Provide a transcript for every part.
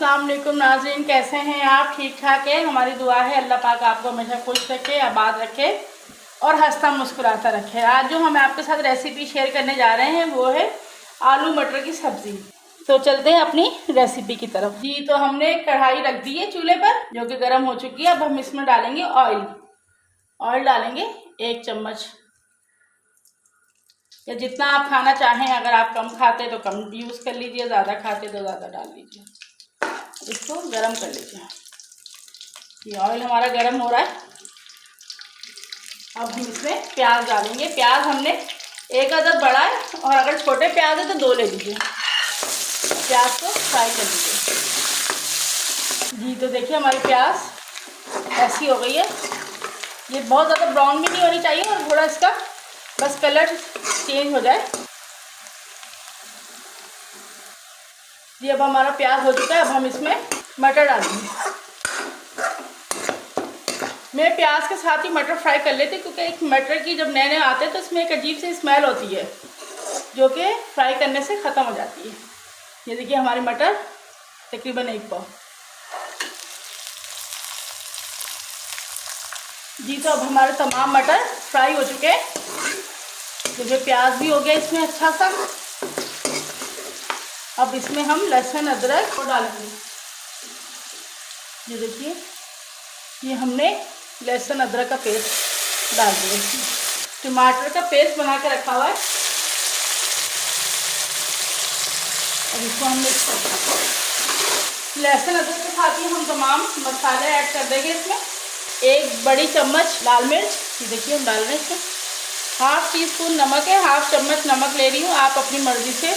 अस्सलाम वालेकुम नाज़रीन, कैसे हैं आप? ठीक ठाक है। हमारी दुआ है अल्लाह पाक आपको हमेशा खुश रखे, आबाद रखे और हंसता मुस्कुराता रखे। आज जो हम आपके साथ रेसिपी शेयर करने जा रहे हैं वो है आलू मटर की सब्ज़ी। तो चलते हैं अपनी रेसिपी की तरफ। जी, तो हमने कढ़ाई रख दी है चूल्हे पर जो कि गर्म हो चुकी है। अब हम इसमें डालेंगे ऑयल डालेंगे 1 चम्मच, या जितना आप खाना चाहें। अगर आप कम खाते तो कम यूज़ कर लीजिए, ज़्यादा खाते तो ज़्यादा डाल लीजिए। इसको गरम कर लीजिए। ये ऑयल हमारा गरम हो रहा है। अब हम इसमें प्याज डालेंगे। प्याज हमने 1 अदद बड़ा है, और अगर छोटे प्याज है तो 2 ले लीजिए। प्याज को फ्राई कर लीजिए। जी, तो देखिए हमारी प्याज ऐसी हो गई है। ये बहुत ज़्यादा ब्राउन भी नहीं होनी चाहिए, और थोड़ा इसका बस कलर चेंज हो जाए। जी, अब हमारा प्याज हो चुका है। अब हम इसमें मटर डालेंगे। मैं प्याज के साथ ही मटर फ्राई कर लेती हूँ, क्योंकि एक मटर की जब नए नए आते हैं तो इसमें एक अजीब सी स्मेल होती है जो कि फ्राई करने से ख़त्म हो जाती है। ये देखिए हमारी मटर तकरीबन 1 पाव। जी, तो अब हमारे तमाम मटर फ्राई हो चुके हैं। देखिए प्याज भी हो गया इसमें अच्छा सा। अब इसमें हम लहसुन अदरक को डालेंगे। ये देखिए, ये हमने लहसुन अदरक का पेस्ट डाल दिया। टमाटर का पेस्ट बना के रखा हुआ है। अब इसको हम लहसुन अदरक के साथ ही हम तमाम मसाले ऐड कर देंगे। इसमें 1 बड़ी चम्मच लाल मिर्च, ये देखिए हम डाल रहे हैं इसमें। 1/2 टीस्पून नमक है, 1/2 चम्मच नमक ले रही हूँ, आप अपनी मर्ज़ी से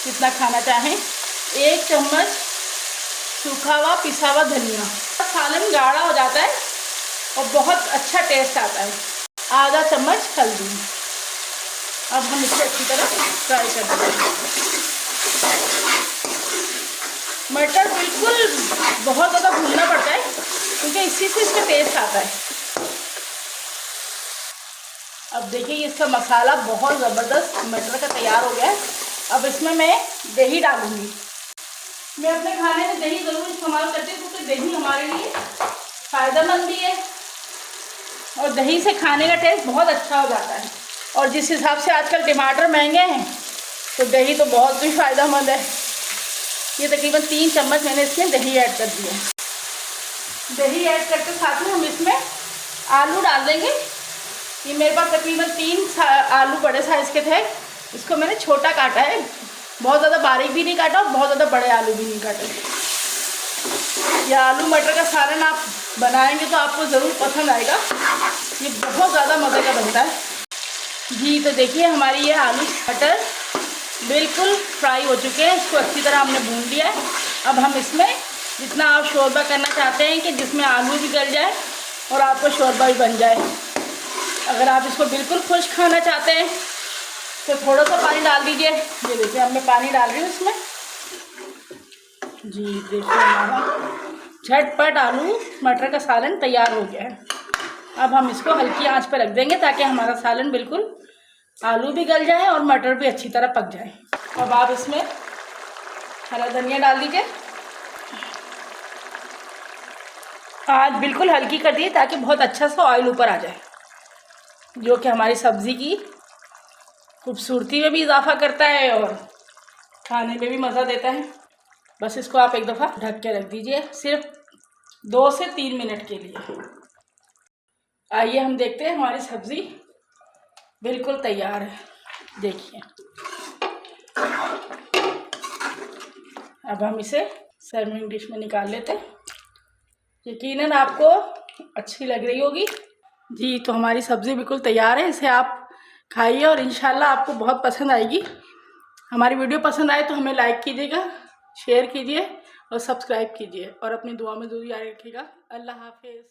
जितना खाना चाहें। 1 चम्मच सूखा हुआ पिसा हुआ धनिया। सालन गाढ़ा हो जाता है और बहुत अच्छा टेस्ट आता है। आधा चम्मच हल्दी। अब हम इसे अच्छी तरह फ्राई कर देंगे। मटर बिल्कुल बहुत ज़्यादा भूनना पड़ता है, क्योंकि इसी से इसका टेस्ट आता है। अब देखिए इसका मसाला बहुत ज़बरदस्त मटर का तैयार हो गया है। अब इसमें मैं दही डालूँगी। मैं अपने खाने में दही ज़रूर इस्तेमाल करती हूँ, क्योंकि दही हमारे लिए फ़ायदेमंद भी है और दही से खाने का टेस्ट बहुत अच्छा हो जाता है। और जिस हिसाब से आजकल टमाटर महंगे हैं तो दही तो बहुत ही फ़ायदेमंद है। ये तकरीबन 3 चम्मच मैंने इसमें दही ऐड कर दिया। दही ऐड करके साथ में हम इसमें आलू डाल देंगे। ये मेरे पास तकरीबन 3 आलू बड़े साइज़ के थे। इसको मैंने छोटा काटा है, बहुत ज़्यादा बारीक भी नहीं काटा और बहुत ज़्यादा बड़े आलू भी नहीं काटे। यह आलू मटर का सालन आप बनाएंगे तो आपको ज़रूर पसंद आएगा। ये बहुत ज़्यादा मज़े का बनता है। जी, तो देखिए हमारी ये आलू मटर बिल्कुल फ्राई हो चुके हैं। इसको अच्छी तरह हमने भून लिया है। अब हम इसमें जितना आप शोरबा करना चाहते हैं कि जिसमें आलू भी गल जाए और आपको शोरबा भी बन जाए। अगर आप इसको बिल्कुल खुश्क खाना चाहते हैं तो थोड़ा सा पानी डाल दीजिए। ये देखिए अब मैं पानी डाल रही हूँ इसमें। जी देखिए हमारा झटपट आलू मटर का सालन तैयार हो गया है। अब हम इसको हल्की आंच पर रख देंगे ताकि हमारा सालन बिल्कुल आलू भी गल जाए और मटर भी अच्छी तरह पक जाए। अब आप इसमें हरा धनिया डाल दीजिए। आंच बिल्कुल हल्की कर दिए ताकि बहुत अच्छा सा ऑयल ऊपर आ जाए, जो कि हमारी सब्ज़ी की खूबसूरती में भी इजाफा करता है और खाने में भी मज़ा देता है। बस इसको आप एक दफ़ा ढक के रख दीजिए, सिर्फ 2 से 3 मिनट के लिए। आइए हम देखते हैं हमारी सब्ज़ी बिल्कुल तैयार है। देखिए अब हम इसे सर्विंग डिश में निकाल लेते हैं। यकीनन आपको अच्छी लग रही होगी। जी, तो हमारी सब्ज़ी बिल्कुल तैयार है। इसे आप खाइए और इंशाल्लाह आपको बहुत पसंद आएगी। हमारी वीडियो पसंद आए तो हमें लाइक कीजिएगा, शेयर कीजिए और सब्सक्राइब कीजिए, और अपनी दुआ में ज़रूर याद रखिएगा। अल्लाह हाफिज़।